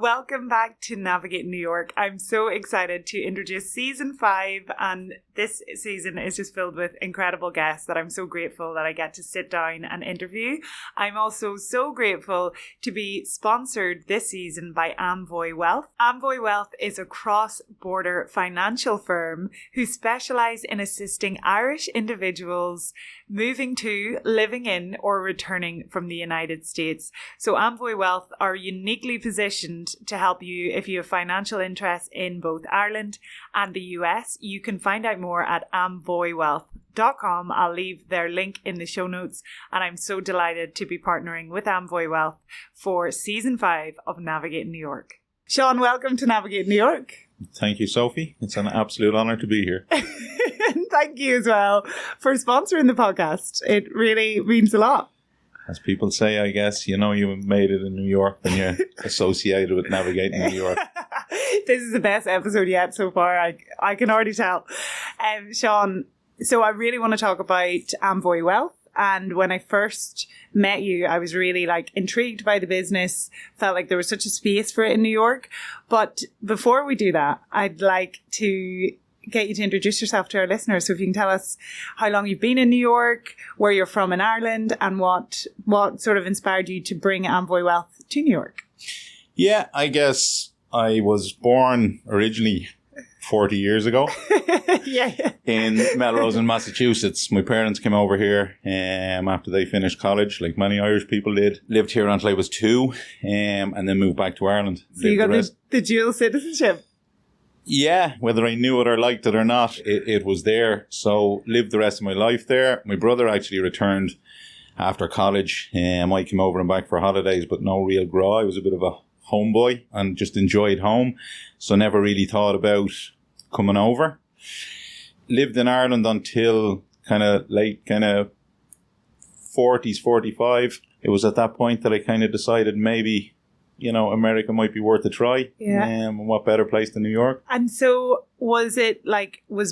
Welcome back to Navigate New York. I'm so excited to introduce season 5, and this season is just filled with incredible guests that I'm so grateful that I get to sit down and interview. I'm also so grateful to be sponsored this season by Amvoy Wealth. Amvoy Wealth is a cross-border financial firm who specialise in assisting Irish individuals moving to, living in, or returning from the United States. So Amvoy Wealth are uniquely positioned to help you if you have financial interests in both Ireland and the US. You can find out more at amvoywealth.com. I'll leave their link in the show notes, and I'm so delighted to be partnering with Amvoy Wealth for season 5 of Navigate New York. Sean, welcome to Navigate New York. Thank you, Sophie. It's an absolute honour to be here. And thank you as well for sponsoring the podcast. It really means a lot. As people say, I guess, you know, you made it in New York when you're associated with navigating New York. This is the best episode yet so far. I can already tell. Sean, so I really want to talk about Amvoy Wealth. And when I first met you, I was really intrigued by the business, felt like there was such a space for it in New York. But before we do that, I'd like to get you to introduce yourself to our listeners. So if you can tell us how long you've been in New York, where you're from in Ireland, and what sort of inspired you to bring Amvoy Wealth to New York. Yeah, I guess I was born originally 40 years ago in Melrose in Massachusetts. My parents came over here after they finished college, like many Irish people did. Lived here until I was 2 and then moved back to Ireland. So you got the dual citizenship? Yeah, whether I knew it or liked it or not, it was there. So lived the rest of my life there. My brother actually returned after college. I came over and back for holidays, but no real grow. I was a bit of a homeboy and just enjoyed home. So never really thought about coming over. Lived in Ireland until late 40s, 45. It was at that point that I kind of decided maybe, you know, America might be worth a try. Yeah. And what better place than New York? And so was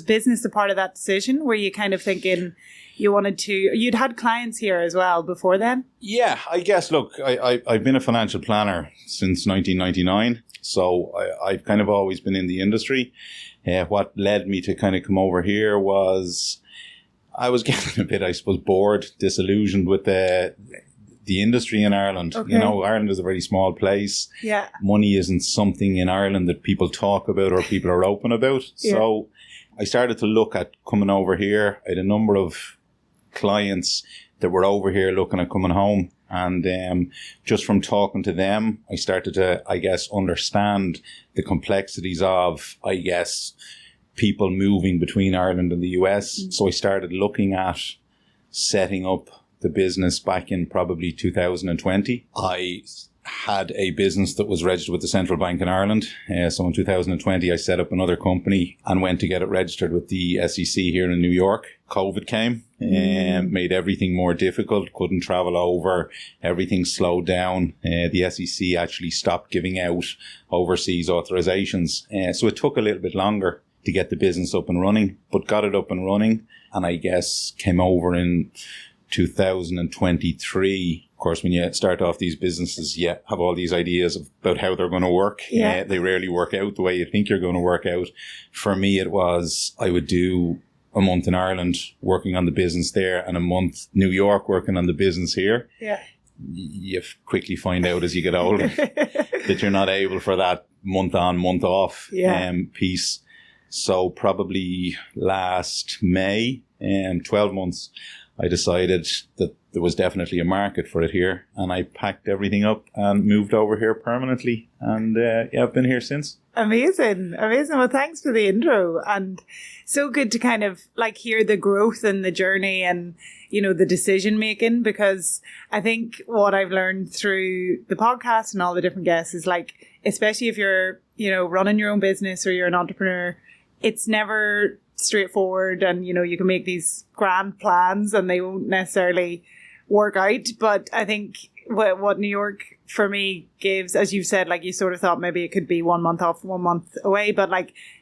business a part of that decision? Were you kind of thinking you'd had clients here as well before then? Yeah, I guess, look, I've been a financial planner since 1999. So I've kind of always been in the industry. What led me to kind of come over here was I was getting a bit, I suppose, bored, disillusioned with the industry in Ireland. Okay. You know, Ireland is a very small place. Yeah. Money isn't something in Ireland that people talk about or people are open about. Yeah. So I started to look at coming over here. I had a number of clients that were over here looking at coming home. And just from talking to them, I started to, I guess, understand the complexities of, I guess, people moving between Ireland and the US. Mm. So I started looking at setting up the business back in probably 2020. I had a business that was registered with the Central Bank in Ireland. So in 2020, I set up another company and went to get it registered with the SEC here in New York. COVID came and made everything more difficult. Couldn't travel over. Everything slowed down. The SEC actually stopped giving out overseas authorizations. So it took a little bit longer to get the business up and running, but got it up and running. And I guess came over in 2023. Of course, when you start off these businesses, you have all these ideas about how they're going to work. Yeah. They rarely work out the way you think you're going to work out. For me, it was, I would do a month in Ireland working on the business there and a month New York working on the business here. Yeah. You quickly find out as you get older that you're not able for that month on, month off piece. So probably last May, 12 months, I decided that there was definitely a market for it here, and I packed everything up and moved over here permanently, and I've been here since. Amazing. Well, thanks for the intro, and so good to kind of hear the growth and the journey and, you know, the decision making, because I think what I've learned through the podcast and all the different guests is especially if you're, you know, running your own business or you're an entrepreneur, it's never straightforward, and you know, you can make these grand plans and they won't necessarily work out. But I think what New York for me gives, as you've said, you sort of thought maybe it could be 1 month off, 1 month away, but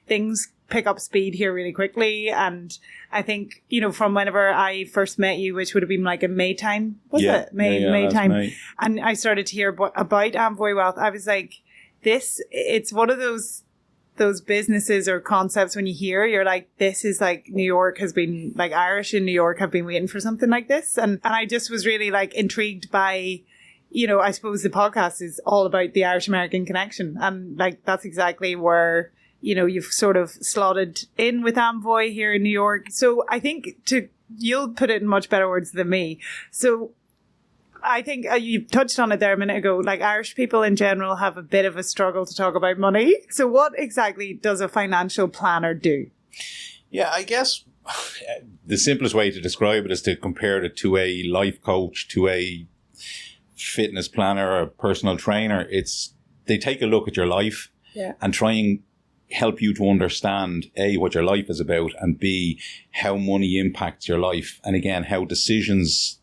things pick up speed here really quickly. And I think, you know, from whenever I first met you, which would have been in May time, May time, May. And I started to hear about Amvoy Wealth, I was it's one of those businesses or concepts when you hear, you're like, this is like New York has been, like Irish in New York have been waiting for something like this. And I just was really like intrigued by, I suppose the podcast is all about the Irish American connection. And like, that's exactly where, you've sort of slotted in with Amvoy here in New York. So I think you'll put it in much better words than me. So I think you touched on it there a minute ago, like Irish people in general have a bit of a struggle to talk about money. So what exactly does a financial planner do? Yeah, I guess the simplest way to describe it is to compare it to a life coach, to a fitness planner, or a personal trainer. They take a look at your life and try and help you to understand A, what your life is about, and B, how money impacts your life. And again, how decisions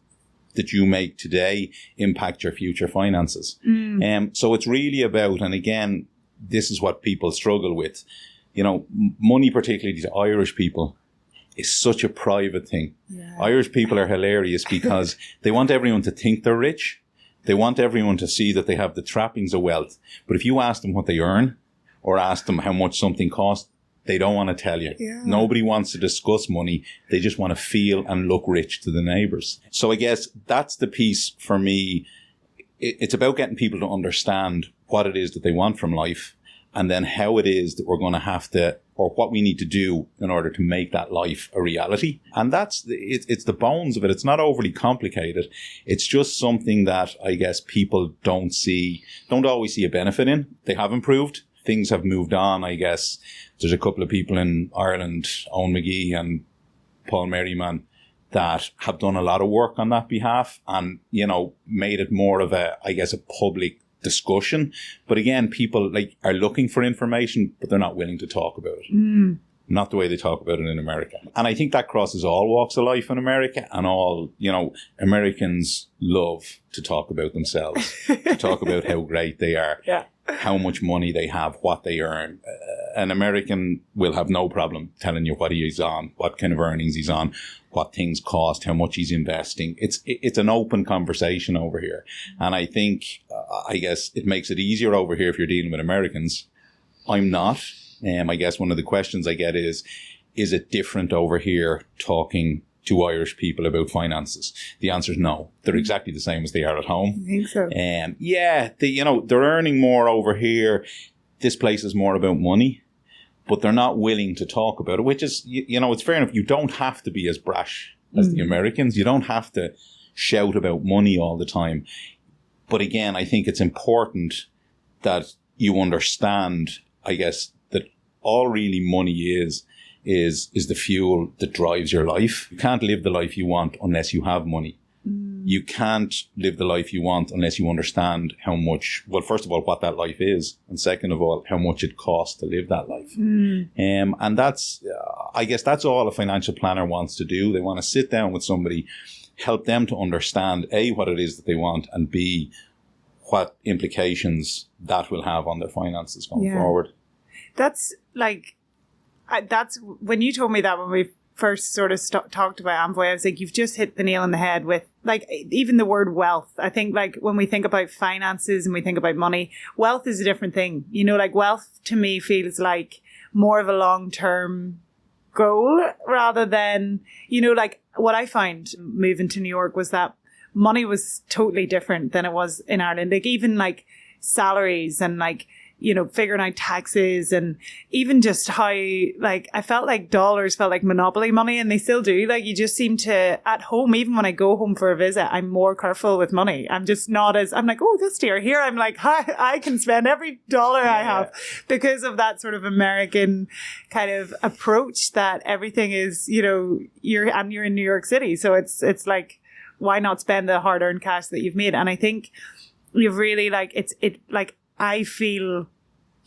that you make today impact your future finances. So it's really about, and again, this is what people struggle with, money, particularly to Irish people, is such a private thing. Yeah. Irish people are hilarious because they want everyone to think they're rich. They want everyone to see that they have the trappings of wealth. But if you ask them what they earn or ask them how much something costs, they don't want to tell you. Yeah. Nobody wants to discuss money. They just want to feel and look rich to the neighbours. So I guess that's the piece for me. It's about getting people to understand what it is that they want from life, and then how it is that we're going to have to, or what we need to do in order to make that life a reality. And it's the bones of it. It's not overly complicated. It's just something that I guess people don't always see a benefit in. They have improved. Things have moved on, I guess. There's a couple of people in Ireland, Owen McGee and Paul Merriman, that have done a lot of work on that behalf and, made it more of a public discussion. But again, people are looking for information, but they're not willing to talk about it. Not the way they talk about it in America. And I think that crosses all walks of life in America, and all, Americans love to talk about themselves, to talk about how great they are. Yeah. How much money they have, what they earn. An American will have no problem telling you what he's on, what kind of earnings he's on, what things cost, how much he's investing. It's an open conversation over here. And I think, I guess it makes it easier over here if you're dealing with Americans. I'm not. I guess one of the questions I get is it different over here talking to Irish people about finances? The answer is no. They're exactly the same as they are at home. I think so. They're earning more over here. This place is more about money, but they're not willing to talk about it, which is, it's fair enough. You don't have to be as brash as the Americans. You don't have to shout about money all the time. But again, I think it's important that you understand, I guess, that all really money is the fuel that drives your life. You can't live the life you want unless you have money. You can't live the life you want unless you understand how much, well, first of all, what that life is, and second of all, how much it costs to live that life. And that's, I guess that's all a financial planner wants to do. They want to sit down with somebody, help them to understand A, what it is that they want, and B, what implications that will have on their finances going forward. That's when you told me that when we first sort of talked about Amvoy, I was like, you've just hit the nail on the head with even the word wealth. I think when we think about finances and we think about money, wealth is a different thing. Wealth to me feels like more of a long-term goal rather than, what I find moving to New York was that money was totally different than it was in Ireland. Even salaries and figuring out taxes, and even just how I felt like dollars felt like monopoly money, and they still do. You just seem to, at home, even when I go home for a visit, I'm more careful with money. I'm just not as, I'm like, oh, this dear, here I'm like, I can spend every dollar I have, because of that sort of American kind of approach that everything is, you're in New York City, so it's like, why not spend the hard-earned cash that you've made? And I think you've really I feel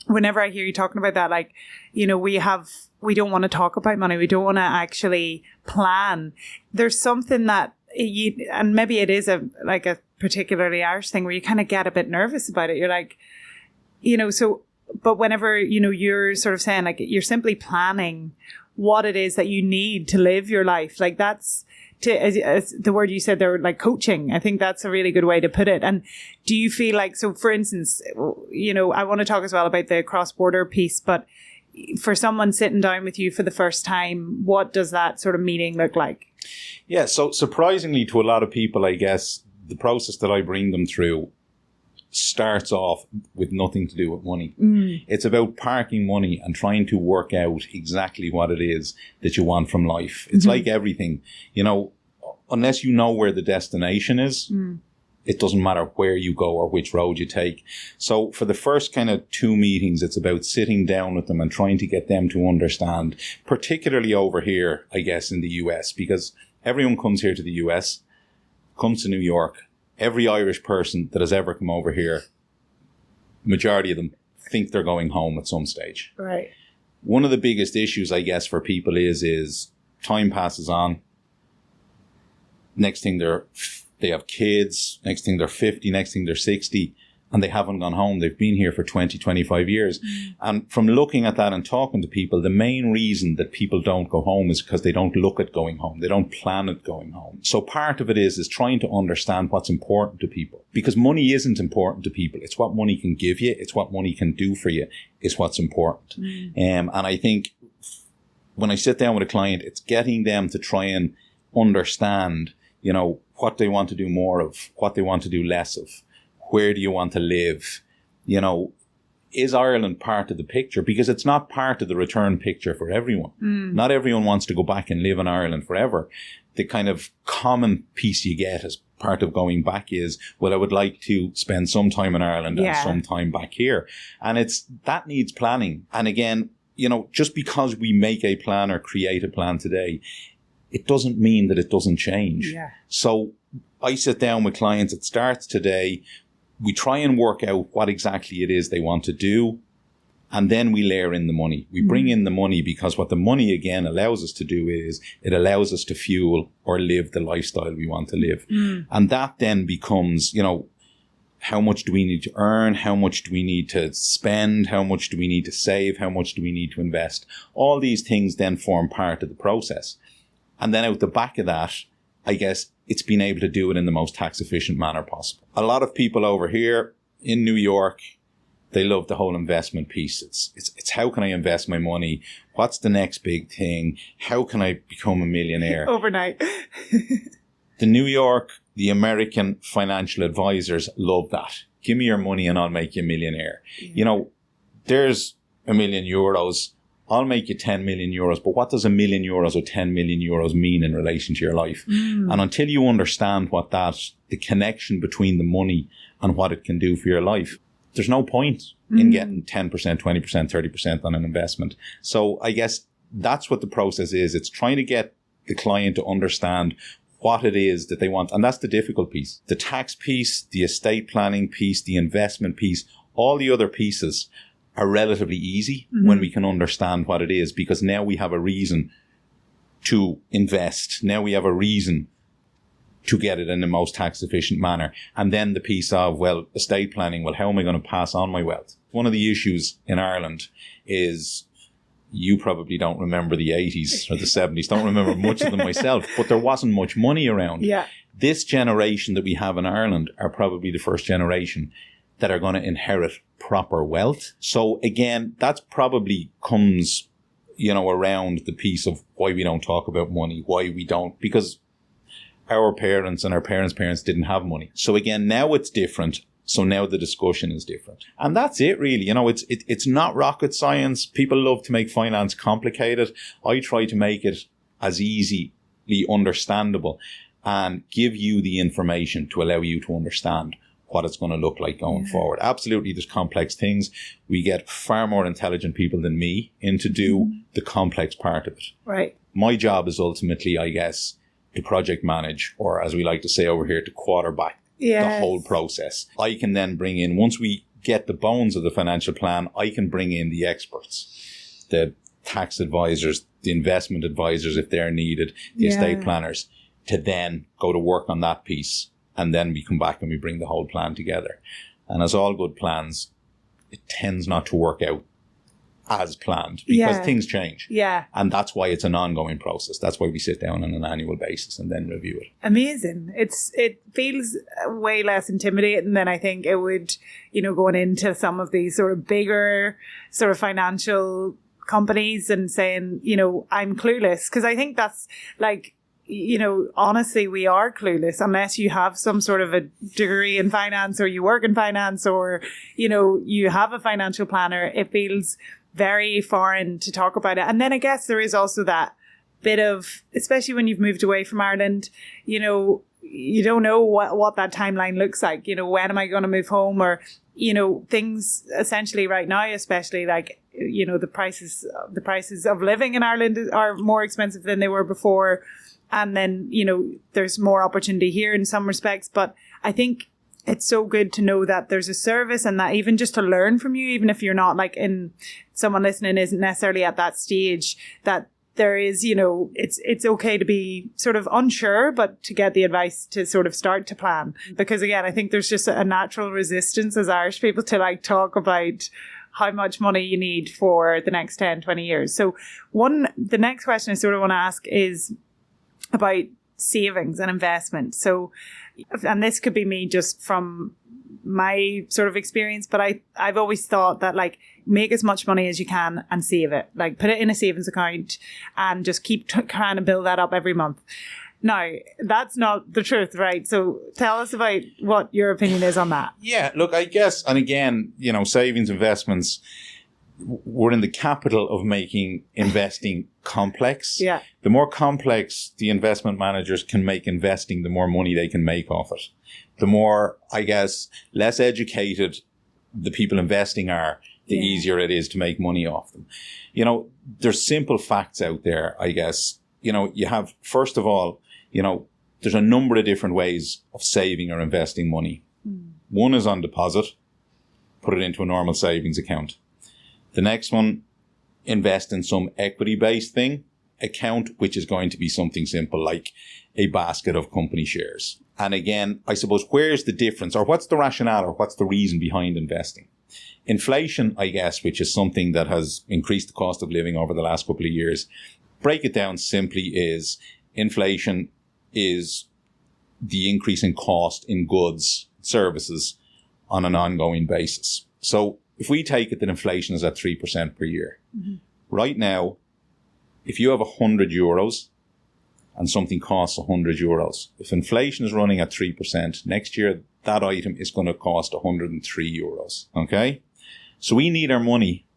whenever I hear you talking about that, we don't want to talk about money. We don't want to actually plan. There's something that and maybe it is a particularly Irish thing where you kind of get a bit nervous about it. You're like, but whenever, you're sort of saying you're simply planning what it is that you need to live your life. as the word you said there, like coaching. I think that's a really good way to put it. And do you feel like, so for instance, you know, I want to talk as well about the cross-border piece, but for someone sitting down with you for the first time, what does that sort of meeting look like? Yeah, so surprisingly to a lot of people, I guess, the process that I bring them through starts off with nothing to do with money. It's about parking money and trying to work out exactly what it is that you want from life. It's like everything, you know, unless you know where the destination is, it doesn't matter where you go or which road you take. So for the first kind of 2 meetings, it's about sitting down with them and trying to get them to understand, particularly over here, I guess, in the US, because everyone comes here to the US, comes to New York. Every Irish person that has ever come over here, majority of them think they're going home at some stage. Right. One of the biggest issues, I guess, for people is time passes on. Next thing they have kids. Next thing they're 50. Next thing they're 60. And they haven't gone home. They've been here for 20, 25 years. And from looking at that and talking to people, the main reason that people don't go home is because they don't look at going home. They don't plan at going home. So part of it is trying to understand what's important to people. Because money isn't important to people. It's what money can give you. It's what money can do for you is what's important. And I think when I sit down with a client, it's getting them to try and understand, you know, what they want to do more of, what they want to do less of. Where do you want to live? You know, is Ireland part of the picture? Because it's not part of the return picture for everyone. Not everyone wants to go back and live in Ireland forever. The kind of common piece you get as part of going back is, well, I would like to spend some time in Ireland and some time back here. And that needs planning. And again, you know, just because we make a plan or create a plan today, it doesn't mean that it doesn't change. So I sit down with clients. It starts today. We try and work out what exactly it is they want to do. And then we layer in the money. We bring in the money because what the money again allows us to do is it allows us to fuel or live the lifestyle we want to live. And that then becomes, you know, how much do we need to earn? How much do we need to spend? How much do we need to save? How much do we need to invest? All these things then form part of the process. And then out the back of that, I guess it's being able to do it in the most tax efficient manner possible. A lot of people over here in New York, they love the whole investment piece. It's how can I invest my money? What's the next big thing? How can I become a millionaire? Overnight. The American financial advisors love that. Give me your money and I'll make you a millionaire. You know, there's €1 million. I'll make you 10 million euros, but what does €1 million or 10 million euros mean in relation to your life? And until you understand what the connection between the money and what it can do for your life, there's no point in getting 10%, 20%, 30% on an investment. So I guess that's what the process is. It's trying to get the client to understand what it is that they want. And that's the difficult piece. The tax piece, the estate planning piece, the investment piece, all the other pieces are relatively easy when we can understand what it is, because now we have a reason to invest. Now we have a reason to get it in the most tax efficient manner. And then the piece of, well, estate planning, well, how am I going to pass on my wealth? One of the issues in Ireland is, you probably don't remember the 80s or the 70s, don't remember much of them myself, but there wasn't much money around. This generation that we have in Ireland are probably the first generation that are going to inherit proper wealth. So again, that's probably comes, you know, around the piece of why we don't talk about money, why we don't, because our parents and our parents' parents didn't have money. So again, now it's different. So now the discussion is different. And that's it really. You know, it's not rocket science. People love to make finance complicated. I try to make it as easily understandable and give you the information to allow you to understand what it's going to look like going forward. Absolutely, there's complex things. We get far more intelligent people than me in to do the complex part of it. Right. My job is ultimately, I guess, to project manage, or as we like to say over here, to quarterback the whole process. I can then bring in, once we get the bones of the financial plan, I can bring in the experts, the tax advisors, the investment advisors if they're needed, the estate planners, to then go to work on that piece. And then we come back and we bring the whole plan together. And as all good plans, it tends not to work out as planned because things change. Yeah. And that's why it's an ongoing process. That's why we sit down on an annual basis and then review it. Amazing. It feels way less intimidating than I think it would, going into some of these sort of bigger sort of financial companies and saying, I'm clueless. Because I think that's like, honestly, we are clueless unless you have some sort of a degree in finance or you work in finance or, you have a financial planner. It feels very foreign to talk about it. And then I guess there is also that bit of, especially when you've moved away from Ireland, you don't know what that timeline looks like. When am I going to move home? Or, things essentially right now, especially like, the prices of living in Ireland are more expensive than they were before. And then, there's more opportunity here in some respects. But I think it's so good to know that there's a service and that even just to learn from you, even if you're not like someone listening isn't necessarily at that stage, that there is, it's okay to be sort of unsure, but to get the advice to sort of start to plan. Because again, I think there's just a natural resistance as Irish people to like talk about how much money you need for the next 10, 20 years. So the next question I sort of want to ask is about savings and investment. So, and this could be me just from my sort of experience, but I've always thought that like make as much money as you can and save it, like put it in a savings account and just keep trying to build that up every month. Now, that's not the truth, right? So tell us about what your opinion is on that. Yeah, look, I guess, and again, savings, investments, we're in the capital of making investing complex. Yeah. The more complex the investment managers can make investing, the more money they can make off it. The more, I guess, less educated the people investing are, the easier it is to make money off them. There's simple facts out there, I guess. You have, first of all, there's a number of different ways of saving or investing money. One is on deposit, put it into a normal savings account. The next one, invest in some equity-based account, which is going to be something simple like a basket of company shares. And again, I suppose, where's the difference or what's the rationale or what's the reason behind investing? Inflation, I guess, which is something that has increased the cost of living over the last couple of years. Break it down simply is inflation is the increase in cost in goods, services on an ongoing basis. So if we take it that inflation is at 3% per year, right now, if you have €100 and something costs €100, if inflation is running at 3%, next year that item is going to cost €103. Okay? So we need our money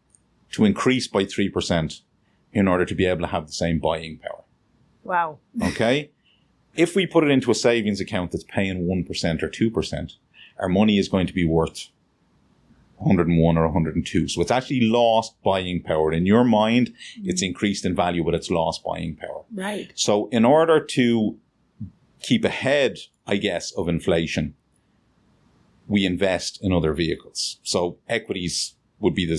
to increase by 3% in order to be able to have the same buying power. Wow. Okay? If we put it into a savings account that's paying 1% or 2%, our money is going to be worth 101 or 102. So it's actually lost buying power. In your mind, it's increased in value, but it's lost buying power. Right. So in order to keep ahead, I guess, of inflation, we invest in other vehicles. So equities would be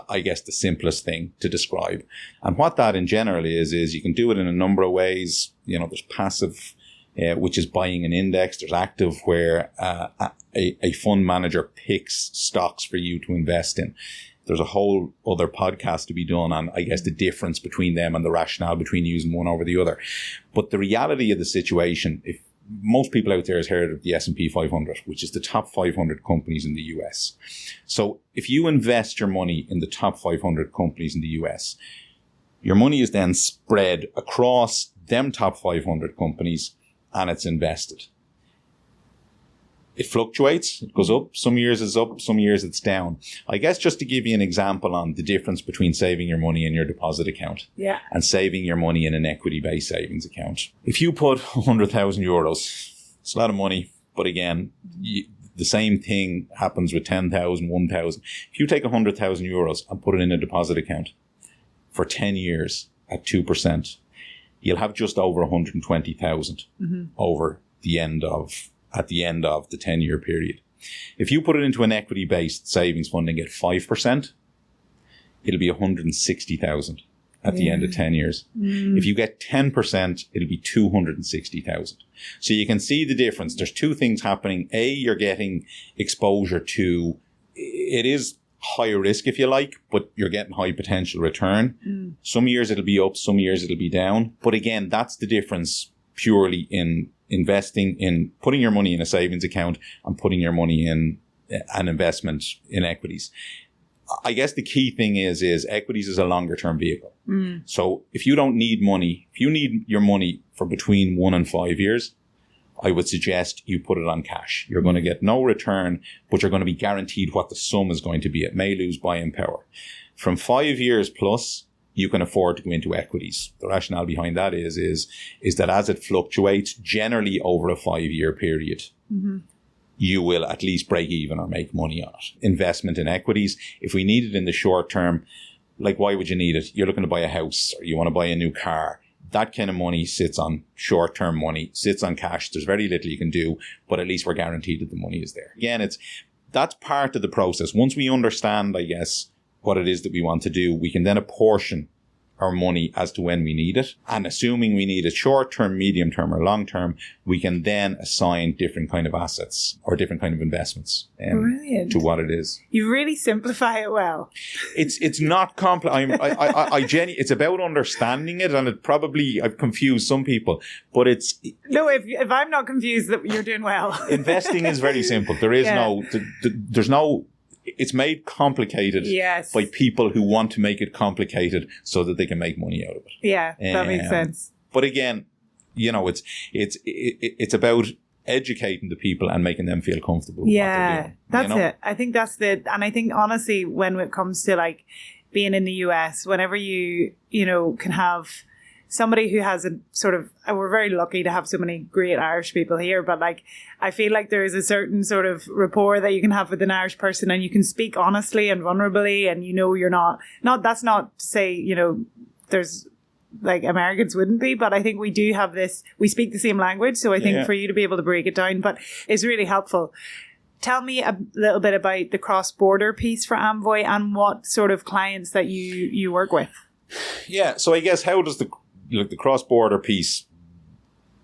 I guess the simplest thing to describe. And what that in general is you can do it in a number of ways. There's passive, which is buying an index. There's active, where a fund manager picks stocks for you to invest in. There's a whole other podcast to be done on, I guess, the difference between them and the rationale between using one over the other. But the reality of the situation, if most people out there has heard of the S&P 500, which is the top 500 companies in the US. So if you invest your money in the top 500 companies in the US, your money is then spread across them top 500 companies and it's invested. It fluctuates. It goes up. Some years it's up. Some years it's down. I guess just to give you an example on the difference between saving your money in your deposit account and saving your money in an equity-based savings account. If you put €100,000, it's a lot of money. But again, the same thing happens with 10,000, 1,000. If you take €100,000 and put it in a deposit account for 10 years at 2%, you'll have just over 120,000 over at the end of the 10-year period. If you put it into an equity-based savings fund and get 5%, it'll be 160,000 at the end of 10 years. If you get 10%, it'll be 260,000. So you can see the difference. There's two things happening. A, you're getting exposure to, it is high risk, if you like, but you're getting high potential return. Some years it'll be up, some years it'll be down. But again, that's the difference purely in investing, in putting your money in a savings account and putting your money in an investment in equities. I guess the key thing is equities is a longer term vehicle. So if you don't need money, if you need your money for between 1 and 5 years, I would suggest you put it on cash. You're going to get no return, but you're going to be guaranteed what the sum is going to be. It may lose buying power. From 5 years plus, you can afford to go into equities. The rationale behind that is that as it fluctuates, generally over a 5-year period, you will at least break even or make money on it. Investment in equities, if we need it in the short term, like why would you need it? You're looking to buy a house or you want to buy a new car. That kind of money sits on short-term money, sits on cash. There's very little you can do, but at least we're guaranteed that the money is there. Again, that's part of the process. Once we understand, I guess, what it is that we want to do, we can then apportion our money as to when we need it. And assuming we need it short-term, medium-term or long-term, we can then assign different kind of assets or different kind of investments to what it is. You really simplify it well. It's not complex. It's about understanding it, and I've confused some people, but it's... No, if I'm not confused, that you're doing well. Investing is very simple. There is there's no... It's made complicated by people who want to make it complicated so that they can make money out of it. Yeah, that makes sense. But again, it's about educating the people and making them feel comfortable with what they're doing. That's it. I think that's and I think honestly, when it comes to like being in the US, whenever you can have somebody who has a sort of, we're very lucky to have so many great Irish people here, but like, I feel like there is a certain sort of rapport that you can have with an Irish person and you can speak honestly and vulnerably and you're not, that's not to say, there's like Americans wouldn't be, but I think we do have this, we speak the same language. So I think for you to be able to break it down, but it's really helpful. Tell me a little bit about the cross-border piece for Amvoy and what sort of clients that you work with. Yeah. So I guess how does the cross-border piece,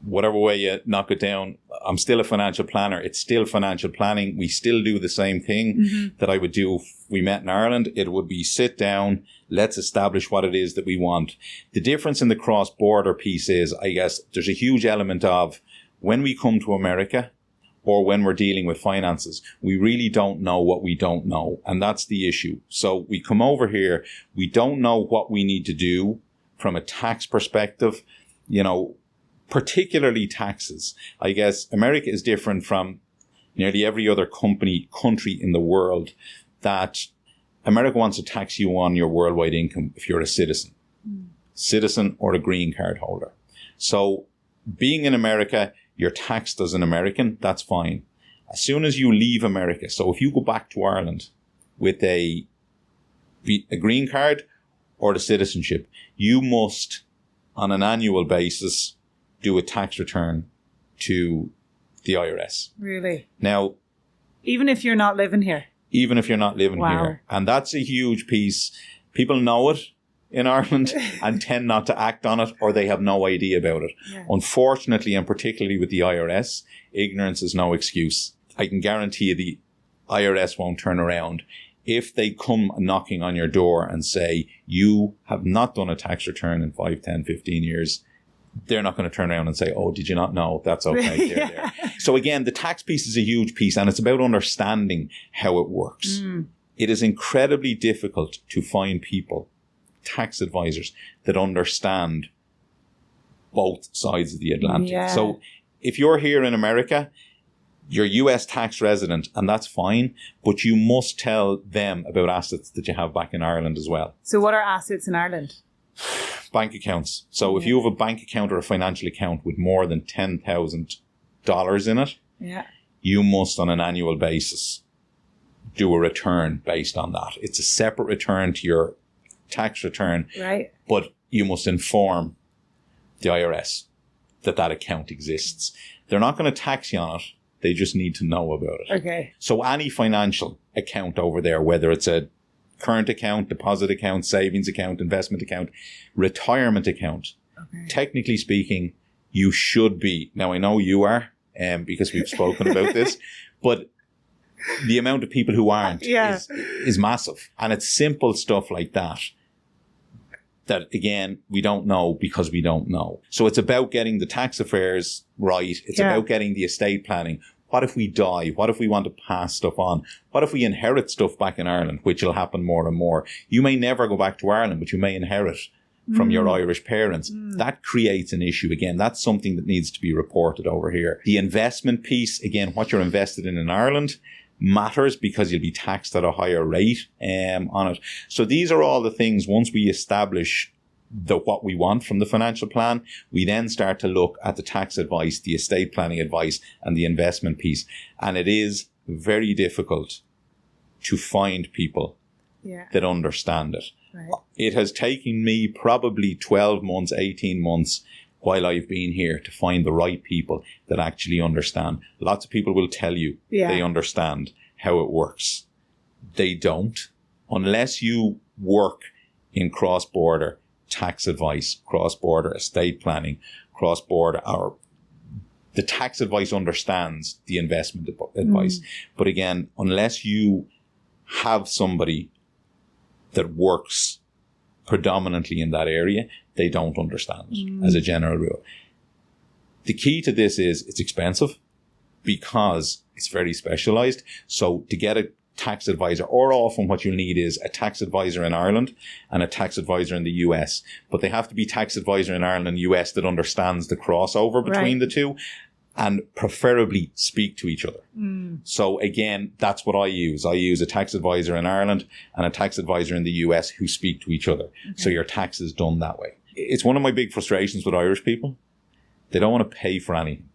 whatever way you knock it down, I'm still a financial planner. It's still financial planning. We still do the same thing that I would do if we met in Ireland. It would be sit down, let's establish what it is that we want. The difference in the cross-border piece is, I guess, there's a huge element of when we come to America or when we're dealing with finances, we really don't know what we don't know. And that's the issue. So we come over here, we don't know what we need to do from a tax perspective, particularly taxes. I guess America is different from nearly every other country in the world, that America wants to tax you on your worldwide income if you're a citizen or a green card holder. So being in America, you're taxed as an American, that's fine. As soon as you leave America, so if you go back to Ireland with a green card or the citizenship, you must, on an annual basis, do a tax return to the IRS. Really? Now, even if you're not living here? Even if you're not living here. And that's a huge piece. People know it in Ireland and tend not to act on it, or they have no idea about it. Yeah. Unfortunately, and particularly with the IRS, ignorance is no excuse. I can guarantee you the IRS won't turn around. If they come knocking on your door and say, you have not done a tax return in 5, 10, 15 years, they're not going to turn around and say, oh, did you not know? That's okay. There. So again, the tax piece is a huge piece, and it's about understanding how it works. It is incredibly difficult to find people, tax advisors, that understand both sides of the Atlantic. Yeah. So if you're here in America, you're US tax resident, and that's fine, but you must tell them about assets that you have back in Ireland as well. So what are assets in Ireland? Bank accounts. So if you have a bank account or a financial account with more than $10,000 in it, you must on an annual basis do a return based on that. It's a separate return to your tax return, right? But you must inform the IRS that account exists. They're not going to tax you on it. They just need to know about it. Okay. So any financial account over there, whether it's a current account, deposit account, savings account, investment account, retirement account, technically speaking, you should be. Now, I know you are, because we've spoken about this, but the amount of people who aren't Yeah. is massive. And it's simple stuff like that again, we don't know because we don't know. So it's about getting the tax affairs right. It's about getting the estate planning. What if we die? What if we want to pass stuff on? What if we inherit stuff back in Ireland, which will happen more and more? You may never go back to Ireland, but you may inherit from your Irish parents. That creates an issue. Again, that's something that needs to be reported over here. The investment piece, again, what you're invested in Ireland matters because you'll be taxed at a higher rate on it. So these are all the things, once we establish what we want from the financial plan, we then start to look at the tax advice, the estate planning advice, and the investment piece. And it is very difficult to find people that understand it. Right. It has taken me probably 12 months, 18 months while I've been here to find the right people that actually understand. Lots of people will tell you they understand how it works. They don't. Unless you work in cross-border tax advice, cross-border estate planning, cross-border, or the tax advice understands the investment advice. But again, unless you have somebody that works predominantly in that area, they don't understand it as a general rule. The key to this is it's expensive because it's very specialized. So to get a tax advisor, or often what you'll need is a tax advisor in Ireland and a tax advisor in the US. But they have to be tax advisor in Ireland and US that understands the crossover between the two and preferably speak to each other. So again, that's what I use. I use a tax advisor in Ireland and a tax advisor in the US who speak to each other. So your tax is done that way. It's one of my big frustrations with Irish people. They don't want to pay for anything.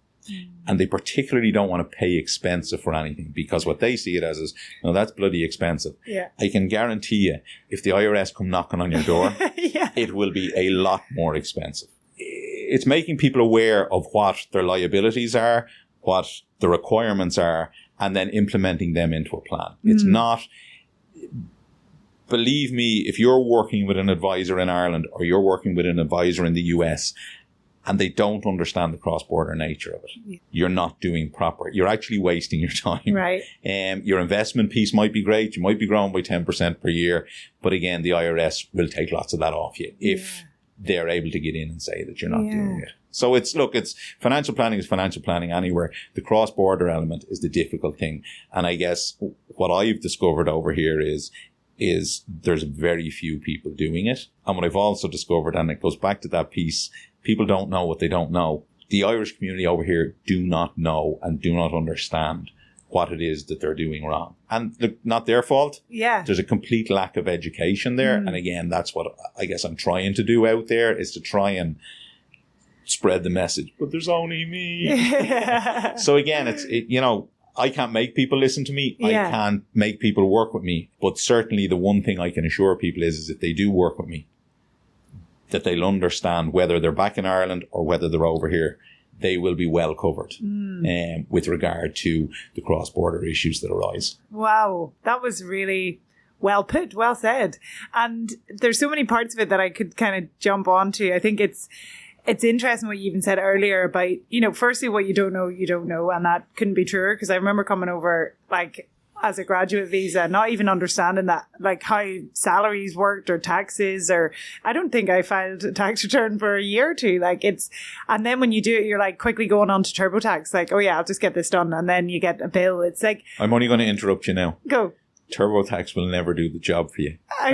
And they particularly don't want to pay expensive for anything, because what they see it as is, that's bloody expensive. Yeah. I can guarantee you, if the IRS come knocking on your door, it will be a lot more expensive. It's making people aware of what their liabilities are, what the requirements are, and then implementing them into a plan. It's not, believe me, if you're working with an advisor in Ireland or you're working with an advisor in the US and they don't understand the cross-border nature of it, you're not doing proper. You're actually wasting your time. Right. Your investment piece might be great. You might be growing by 10% per year. But again, the IRS will take lots of that off you if they're able to get in and say that you're not doing it. So it's financial planning is financial planning anywhere. The cross-border element is the difficult thing. And I guess what I've discovered over here is there's very few people doing it. And what I've also discovered, and it goes back to that piece, people don't know what they don't know. The Irish community over here do not know and do not understand what it is that they're doing wrong. And not their fault. Yeah. There's a complete lack of education there. And again, that's what I guess I'm trying to do out there, is to try and spread the message. But there's only me. So again, I can't make people listen to me. I can't make people work with me. But certainly the one thing I can assure people is if they do work with me, that they'll understand whether they're back in Ireland or whether they're over here, they will be well covered with regard to the cross-border issues that arise. Wow, that was really well put, well said. And there's so many parts of it that I could kind of jump onto. I think it's interesting what you even said earlier about, firstly, what you don't know, and that couldn't be truer, because I remember coming over, as a graduate visa, not even understanding that, how salaries worked or taxes, or I don't think I filed a tax return for a year or two. And then when you do it, you're quickly going on to TurboTax, oh yeah, I'll just get this done. And then you get a bill. It's I'm only going to interrupt you now. Go. TurboTax will never do the job for you. I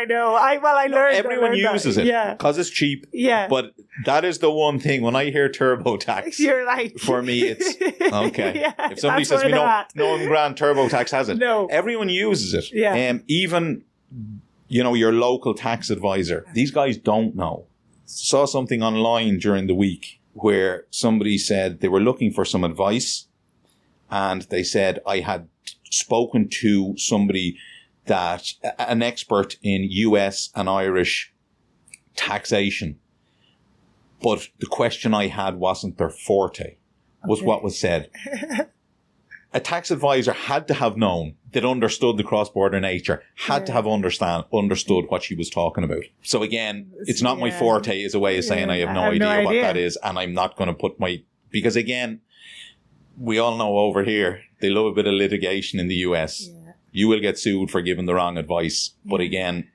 know. I learned. Everyone uses it because it's cheap. Yeah. But that is the one thing. When I hear TurboTax, you're for me, it's okay. If somebody says to me, no grand TurboTax has it. No. Everyone uses it. Yeah. Even, your local tax advisor. These guys don't know. Saw something online during the week where somebody said they were looking for some advice, and they said, I had spoken to somebody an expert in US and Irish taxation, but the question I had wasn't their forte, was what was said. A tax advisor had to have known, that understood the cross-border nature, had to have understood what she was talking about. So again, it's not my forte is a way of saying I have no idea what that is, and I'm not going to put because again, we all know over here, they love a bit of litigation in the US. Yeah. You will get sued for giving the wrong advice. But again,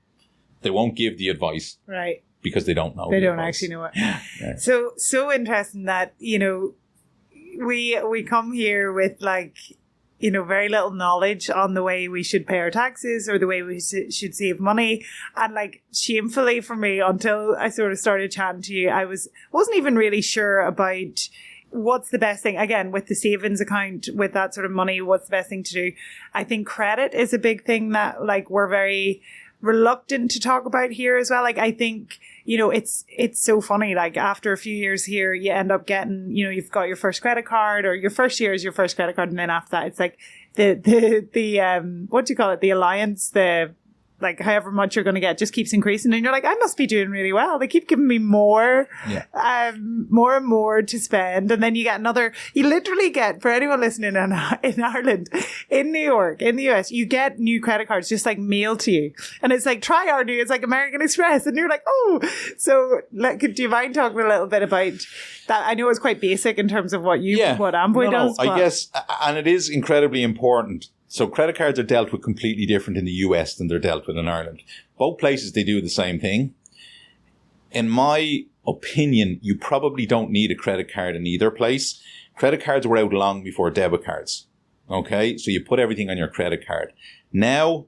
they won't give the advice. Right. Because they don't know. They don't actually know it. Yeah. So interesting that, we come here with very little knowledge on the way we should pay our taxes or the way we should save money. And shamefully for me, until I sort of started chatting to you, I wasn't even really sure about what's the best thing. Again, with the savings account, with that sort of money, what's the best thing to do? I think credit is a big thing that we're very reluctant to talk about here as well. I think, it's so funny. After a few years here, you end up getting, you've got your first credit card, or your first year is your first credit card. And then after that, it's the what do you call it? The allowance, however much you're going to get just keeps increasing. And you're like, I must be doing really well. They keep giving me more, more and more to spend. And then you literally get, for anyone listening in Ireland, in New York, in the US, you get new credit cards just mailed to you. And it's try our new, it's American Express. And you're like, oh, so do you mind talking a little bit about that? I know it's quite basic in terms of what Amvoy does. I guess, and it is incredibly important. So credit cards are dealt with completely different in the US than they're dealt with in Ireland. Both places, they do the same thing. In my opinion, you probably don't need a credit card in either place. Credit cards were out long before debit cards. Okay? So you put everything on your credit card. Now,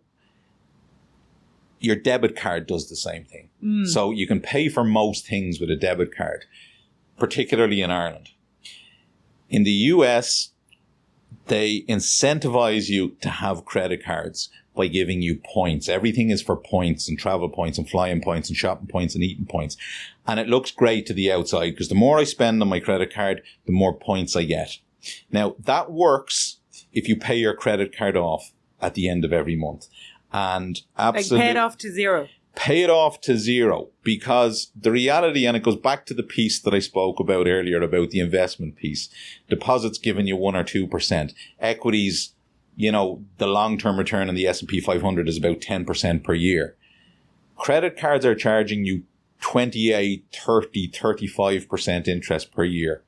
your debit card does the same thing. So you can pay for most things with a debit card, particularly in Ireland. In the US, they incentivize you to have credit cards by giving you points. Everything is for points, and travel points and flying points and shopping points and eating points. And it looks great to the outside because the more I spend on my credit card, the more points I get. Now, that works if you pay your credit card off at the end of every month. And absolutely pay it off to zero. Pay it off to zero, because the reality, and it goes back to the piece that I spoke about earlier about the investment piece, deposits giving you 1 or 2%. Equities, the long-term return on the S&P 500 is about 10% per year. Credit cards are charging you 28, 30, 35% interest per year.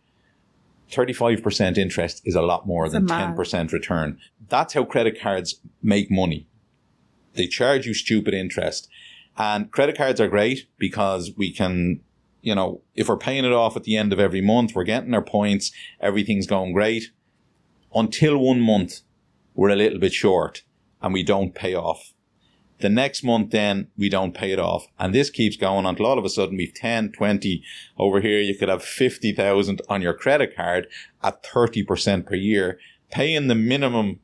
35% interest is a lot more than 10% return. That's how credit cards make money. They charge you stupid interest. And credit cards are great because we can, if we're paying it off at the end of every month, we're getting our points, everything's going great. Until 1 month, we're a little bit short and we don't pay off. The next month then, we don't pay it off. And this keeps going until all of a sudden we've 10, 20. Over here, you could have 50,000 on your credit card at 30% per year, paying the minimum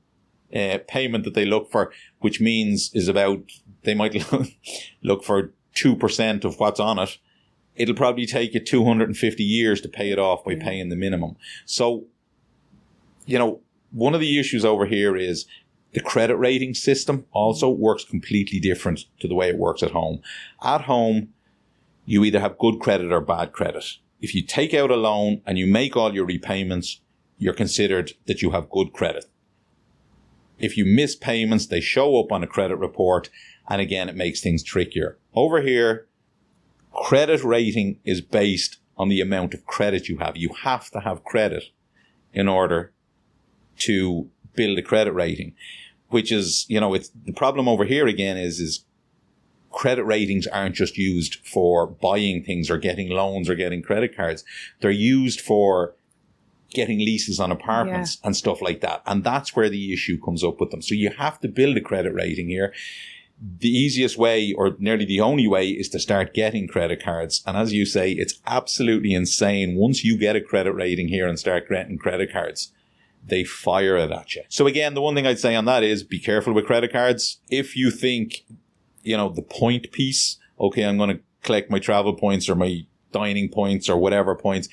payment that they look for, which means is about, they might look for 2% of what's on it. It'll probably take you 250 years to pay it off by paying the minimum. So, one of the issues over here is the credit rating system also works completely different to the way it works at home. At home, you either have good credit or bad credit. If you take out a loan and you make all your repayments, you're considered that you have good credit. If you miss payments, they show up on a credit report. And again, it makes things trickier. Over here, credit rating is based on the amount of credit you have. You have to have credit in order to build a credit rating, which is, it's the problem over here again is credit ratings aren't just used for buying things or getting loans or getting credit cards. They're used for getting leases on apartments and stuff like that. And that's where the issue comes up with them. So you have to build a credit rating here. The easiest way, or nearly the only way, is to start getting credit cards. And as you say, it's absolutely insane. Once you get a credit rating here and start getting credit cards, they fire it at you. So again, the one thing I'd say on that is be careful with credit cards. If you think, the point piece, okay, I'm going to collect my travel points or my dining points or whatever points,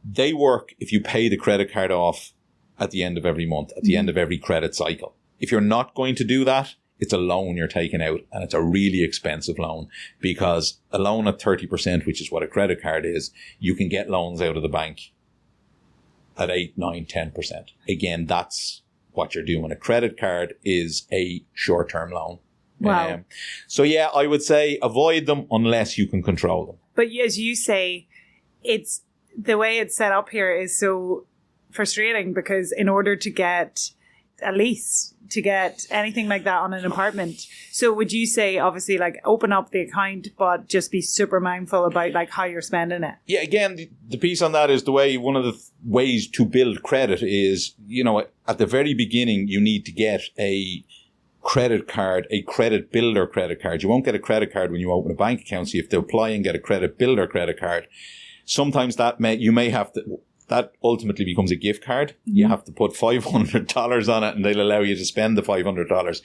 they work if you pay the credit card off at the end of every month, at the end of every credit cycle. If you're not going to do that, it's a loan you're taking out, and it's a really expensive loan, because a loan at 30%, which is what a credit card is, you can get loans out of the bank at 8, 9, 10%. Again, that's what you're doing. A credit card is a short-term loan. Wow. So yeah, I would say avoid them unless you can control them. But as you say, it's the way it's set up here is so frustrating because in order to get a lease, to get anything like that on an apartment. So would you say, obviously, like open up the account, but just be super mindful about like how you're spending it? Yeah, again, the piece on that is one of the ways to build credit is, at the very beginning, you need to get a credit card, a credit builder credit card. You won't get a credit card when you open a bank account. So you have to apply and get a credit builder credit card. Sometimes you may have to, that ultimately becomes a gift card. Mm-hmm. You have to put $500 on it and they'll allow you to spend the $500.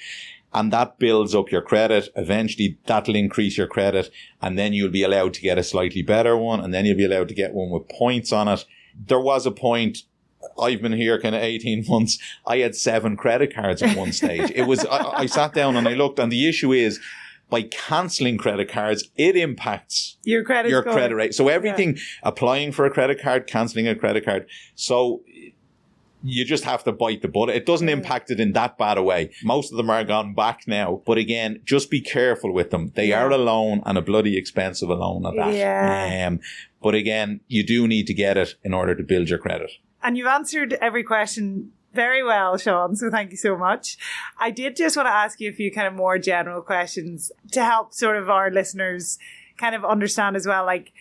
And that builds up your credit. Eventually that'll increase your credit and then you'll be allowed to get a slightly better one and then you'll be allowed to get one with points on it. There was a point, I've been here kind of 18 months. I had 7 credit cards at one stage. It was, I sat down and I looked and the issue is, by cancelling credit cards, it impacts your credit rate. So everything, applying for a credit card, cancelling a credit card. So you just have to bite the bullet. It doesn't impact it in that bad a way. Most of them are gone back now. But again, just be careful with them. They are a loan and a bloody expensive loan at that. Yeah. But again, you do need to get it in order to build your credit. And you've answered every question very well, Sean, so thank you so much. I did just want to ask you a few kind of more general questions to help sort of our listeners kind of understand as well. Like,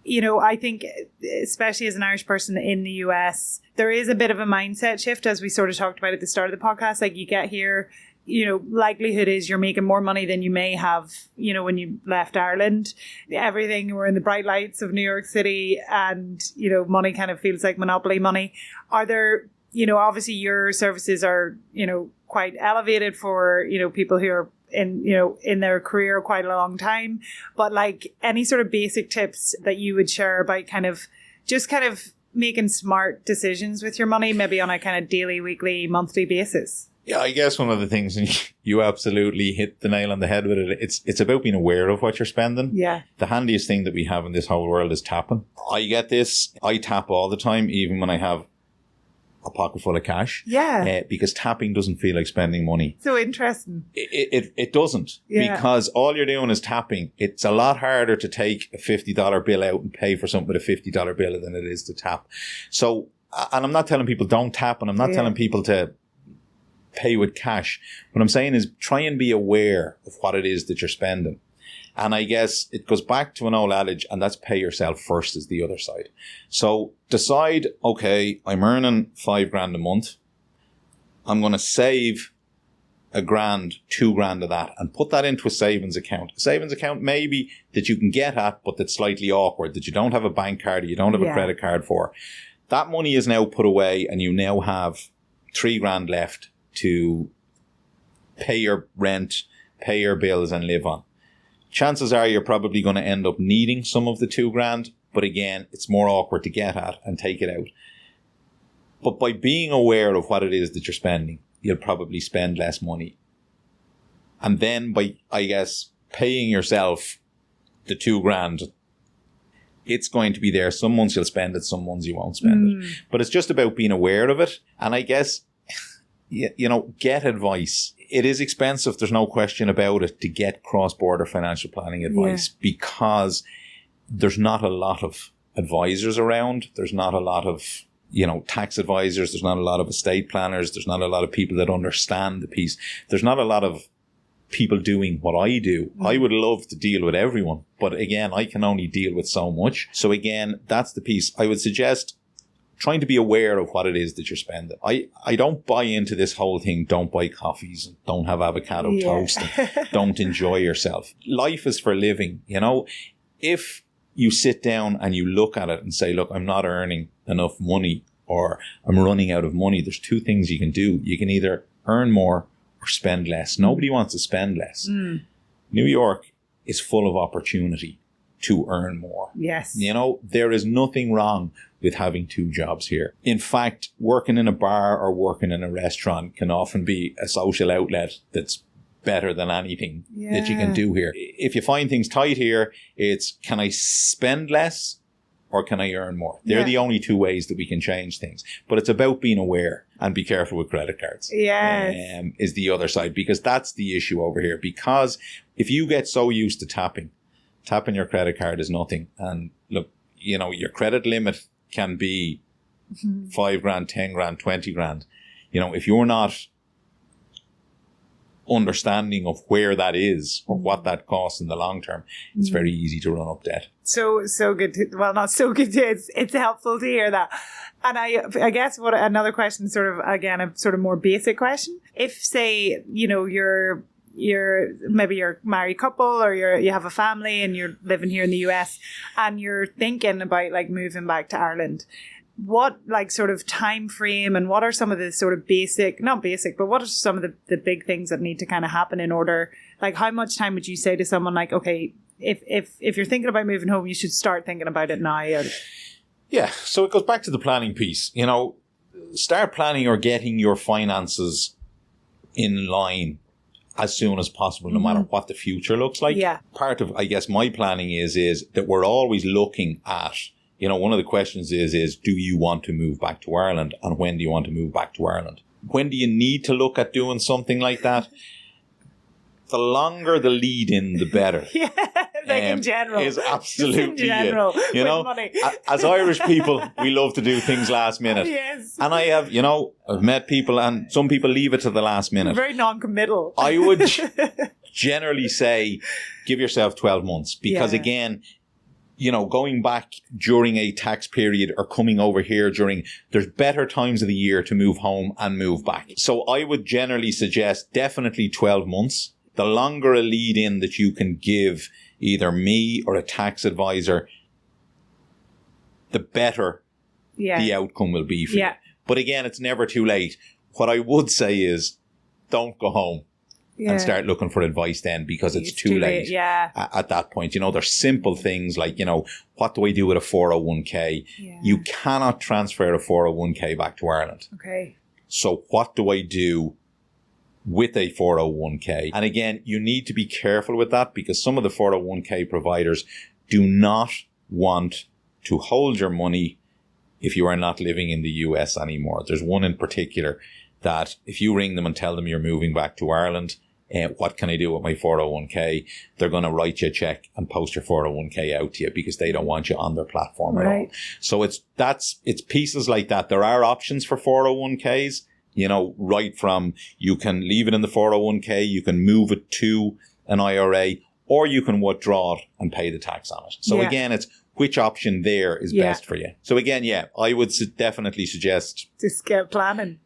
I think especially as an Irish person in the US, there is a bit of a mindset shift, as we sort of talked about at the start of the podcast. Like you get here, likelihood is you're making more money than you may have, when you left Ireland. Everything, we're in the bright lights of New York City and, money kind of feels like monopoly money. Are there, obviously your services are, quite elevated for, people who are in their career quite a long time. But like any sort of basic tips that you would share about kind of making smart decisions with your money, maybe on a kind of daily, weekly, monthly basis? Yeah, I guess one of the things, and you absolutely hit the nail on the head with it, it's about being aware of what you're spending. Yeah. The handiest thing that we have in this whole world is tapping. I get this. I tap all the time, even when I have a pocket full of cash. Yeah. Because tapping doesn't feel like spending money. So interesting. It doesn't. Yeah. Because all you're doing is tapping. It's a lot harder to take a $50 bill out and pay for something with a $50 bill than it is to tap. So, and I'm not telling people don't tap, and I'm not telling people to pay with cash. What I'm saying is try and be aware of what it is that you're spending. And I guess it goes back to an old adage, and that's pay yourself first is the other side. So decide, okay, I'm earning $5,000 a month. I'm going to save $1,000, $2,000 of that and put that into a savings account. A savings account maybe that you can get at, but that's slightly awkward, that you don't have a bank card or you don't have a credit card for. That money is now put away and you now have $3,000 left to pay your rent, pay your bills and live on. Chances are you're probably going to end up needing some of the $2,000, but again, it's more awkward to get at and take it out. But by being aware of what it is that you're spending, you'll probably spend less money. And then by, I guess, paying yourself the $2,000, it's going to be there. Some months you'll spend it, some months you won't spend it. But it's just about being aware of it. And I guess, get advice. It is expensive, there's no question about it, to get cross-border financial planning advice because there's not a lot of advisors around. There's not a lot of, tax advisors. There's not a lot of estate planners. There's not a lot of people that understand the piece. There's not a lot of people doing what I do. I would love to deal with everyone, but again, I can only deal with so much. So again, that's the piece. I would suggest trying to be aware of what it is that you're spending. I don't buy into this whole thing, don't buy coffees, and don't have avocado toast, and don't enjoy yourself. Life is for living, If you sit down and you look at it and say, look, I'm not earning enough money or I'm running out of money, there's 2 things you can do. You can either earn more or spend less. Nobody wants to spend less. New York is full of opportunity to earn more. Yes. There is nothing wrong with having 2 jobs here. In fact, working in a bar or working in a restaurant can often be a social outlet that's better than anything that you can do here. If you find things tight here, it's can I spend less or can I earn more? They're the only 2 ways that we can change things. But it's about being aware and be careful with credit cards. Yes. Is the other side, because that's the issue over here. Because if you get so used to tapping your credit card is nothing. And look, your credit limit can be 5 grand, 10 grand, 20 grand. You know, if you're not understanding of where that is or what that costs in the long term, it's very easy to run up debt. So good. Not so good. It's helpful to hear that. And I guess what another question, sort of, again, a sort of more basic question. If, say, you know, you're maybe you're a married couple, or you have a family and you're living here in the US and you're thinking about like moving back to Ireland, what like sort of time frame, and what are some of the sort of but what are some of the big things that need to kind of happen in order, like how much time would you say to someone like, okay, if you're thinking about moving home, you should start thinking about it now? Yeah, so it goes back to the planning piece. You know, start planning or getting your finances in line as soon as possible, no matter what the future looks like. Yeah. Part of, I guess, my planning is that we're always looking at, you know, one of the questions is, do you want to move back to Ireland? And when do you want to move back to Ireland? When do you need to look at doing something like that? The longer the lead in, the better. Yeah, like in general. Is absolutely in general, it. You know, money. As Irish people, we love to do things last minute. Yes. And I've met people, and some people leave it to the last minute. Very non-committal. I would generally say give yourself 12 months because, again, you know, going back during a tax period or coming over here there's better times of the year to move home and move back. So I would generally suggest definitely 12 months. The longer a lead in that you can give either me or a tax advisor, the better the outcome will be for you. But again, it's never too late. What I would say is don't go home and start looking for advice then, because it's too late at that point. You know, there's simple things like, you know, what do I do with a 401k? Yeah. You cannot transfer a 401k back to Ireland. Okay. So what do I do with a 401k? And again, you need to be careful with that, because some of the 401k providers do not want to hold your money if you are not living in the US anymore. There's one in particular that if you ring them and tell them you're moving back to Ireland, what can I do with my 401k? They're going to write you a check and post your 401k out to you because they don't want you on their platform at all. So it's pieces like that. There are options for 401ks. You know, right from you can leave it in the 401k, you can move it to an IRA, or you can withdraw it and pay the tax on it. So again, it's which option there is best for you. So again, I would definitely suggest just get planning.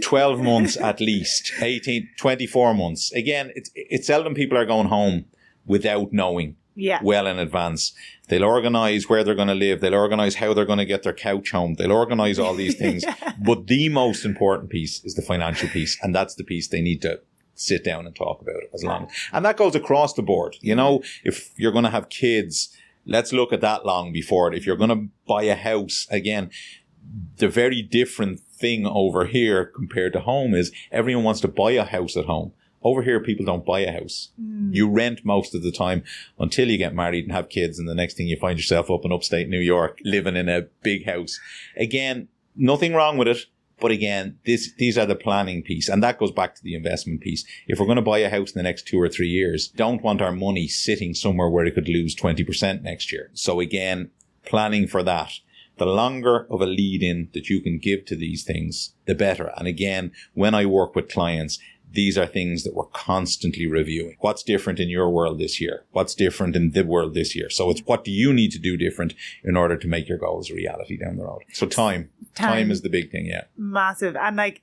12 months at least, 24 months. Again, it's seldom people are going home without knowing well in advance. They'll organise where they're going to live. They'll organise how they're going to get their couch home. They'll organise all these things. But the most important piece is the financial piece. And that's the piece they need to sit down and talk about and that goes across the board. You know, if you're going to have kids, let's look at that long before it. If you're going to buy a house, again, the very different thing over here compared to home is everyone wants to buy a house at home. Over here, people don't buy a house. You rent most of the time until you get married and have kids. And the next thing you find yourself up in upstate New York, living in a big house. Again, nothing wrong with it. But again, these are the planning piece. And that goes back to the investment piece. If we're going to buy a house in the next 2 or 3 years, don't want our money sitting somewhere where it could lose 20% next year. So again, planning for that. The longer of a lead in that you can give to these things, the better. And again, when I work with clients, these are things that we're constantly reviewing. What's different in your world this year? What's different in the world this year? So it's what do you need to do different in order to make your goals a reality down the road? So time is the big thing, Massive. And like,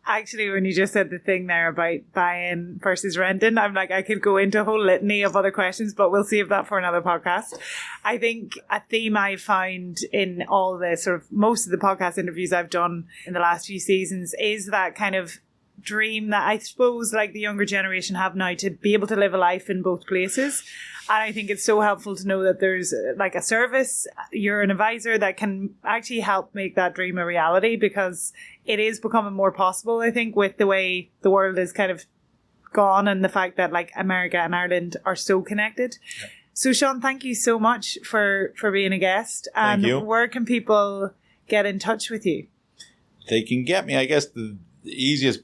actually, when you just said the thing there about buying versus renting, I'm like, I could go into a whole litany of other questions, but we'll save that for another podcast. I think a theme I found in all the sort of most of the podcast interviews I've done in the last few seasons is that kind of dream that I suppose like the younger generation have now to be able to live a life in both places. And I think it's so helpful to know that there's like a service, you're an advisor that can actually help make that dream a reality, because it is becoming more possible, I think, with the way the world is kind of gone and the fact that like America and Ireland are so connected. Yeah. So Sean, thank you so much for being a guest. And where can people get in touch with you? They can get me, I guess the easiest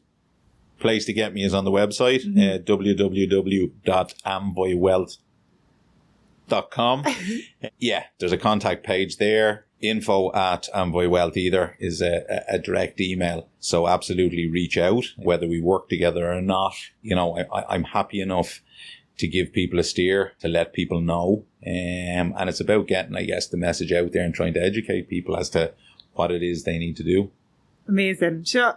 place to get me is on the website, www.amvoywealth.com. There's a contact page there. info@Amvoy Wealth either is a direct email. So absolutely reach out, whether we work together or not. I'm happy enough to give people a steer, to let people know. And it's about getting, I guess, the message out there and trying to educate people as to what it is they need to do. Amazing. Sean,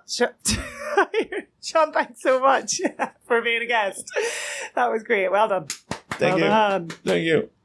thanks so much for being a guest. That was great. Well done. Thank you. Thank you.